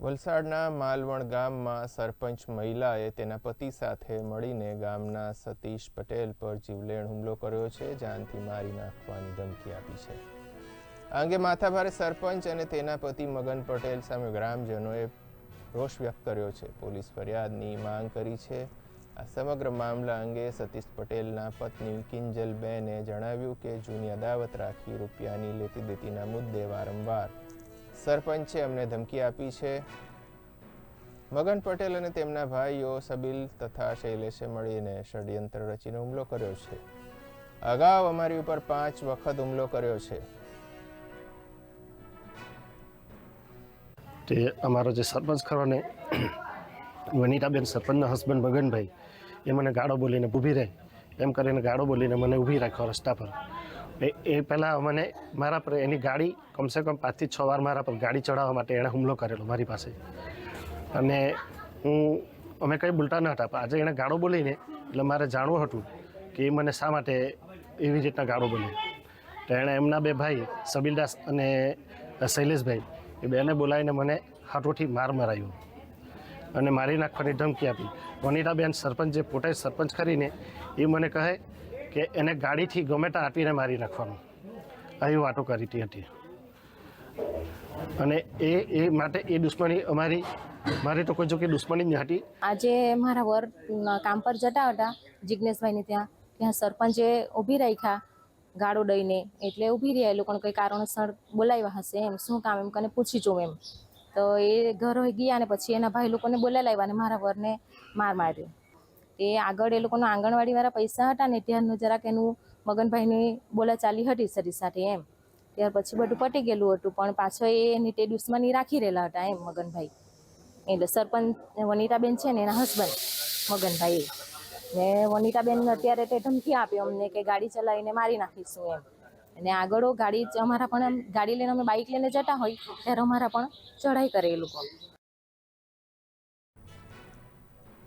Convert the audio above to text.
વલસાડના માલવણ ગામમાં સરપંચ મહિલાએ તેના પતિ સાથે મળીને ગામના સતીશ પટેલ પર જીવલેણ હુમલો કર્યો છે. જાનથી મારી નાખવાની ધમકી આપી છે. આ અંગે માથાભારે સરપંચ અને તેના પતિ મગન પટેલ સામે ગ્રામજનોએ રોષ વ્યક્ત કર્યો છે. પોલીસ ફરિયાદની માંગ કરી છે. આ સમગ્ર મામલા અંગે સતીશ પટેલના પત્ની કિંજલબેને જણાવ્યું કે જૂની અદાવત રાખી રૂપિયાની લેતી દેતીના મુદ્દે વારંવાર સરપંચે અમને ધમકી આપી છે. મગન પટેલ અને તેમના ભાઈઓ સબીલ તથા શૈલેષે મળીને ષડયંત્ર રચીને હુમલો કર્યો છે. અગાઉ અમારી ઉપર 5 વખત હુમલો કર્યો છે. તે અમારો જે સરપંચ ખરો ને વનિતાબેન સરપંચના હસબન્ડ મગનભાઈ એ મને ગાળો બોલીને ઊભી રહે એમ કરીને ગાળો બોલીને મને ઊભી રાખ્યો રસ્તા પર. એ પહેલાં મને મારા પર એની ગાડી કમસે કમ 5 થી 6 વાર મારા પર ગાડી ચડાવવા માટે એણે હુમલો કરેલો મારી પાસે. અને અમે કંઈ બોલતા ન હતા, પણ આજે એણે ગાળો બોલીને એટલે મારે જાણવું હતું કે એ મને શા માટે એવી રીતના ગાળો બોલે. તો એણે એમના 2 ભાઈ સબીલદાસ અને શૈલેષભાઈ એ બેને બોલાવીને મને હાથોથી માર મરાયો અને મારી નાખવાની ધમકી આપી. વનિતાબેન સરપંચ જે પોતે સરપંચ કરીને એ મને કહે કે એને ગાડીથી ગમે ત્યાં આપીને મારી નાખવાનું, આવી વાતો કરી હતી. અને એ માટે એ દુશ્મની મારી તો કોઈ જો કે દુશ્મની જ ન હતી. આજે મારા વર કામ પર જતા હતા જિજ્ઞેશભાઈને ત્યાં સરપંચે ઊભી રાખ્યા ગાળો દઈને, એટલે ઊભી રહ્યા. એ લોકોને કંઈ કારણસર બોલાવ્યા હશે એમ, શું કામ એમ કરીને પૂછી જોઉં એમ. તો એ ઘર ગયા ને પછી એના ભાઈ લોકોને બોલાવ્યા અને મારા વરને માર્યો. એ આગળ એ લોકોનો આંગણવાડીવાળા પૈસા હતા ને ત્યારનું જરાક એનું મગનભાઈની બોલાચાલી હતી સરી સાથે એમ. ત્યાર પછી બધું પટી ગયેલું હતું, પણ પાછો એની તે દુશ્મની રાખી રહેલા હતા એમ મગનભાઈ. એટલે સરપંચ વનિતાબેન છે ને એના હસબન્ડ મગનભાઈ ને વનિતાબેન અત્યારે તે ધમકી આપી અમને કે ગાડી ચલાવીને મારી નાખીશું એમ. અને આગળ ગાડી અમારા પણ ગાડી લઈને અમે બાઇક લઈને જતા હોય ત્યારે અમારા પણ ચઢાઈ કરે એ લોકો.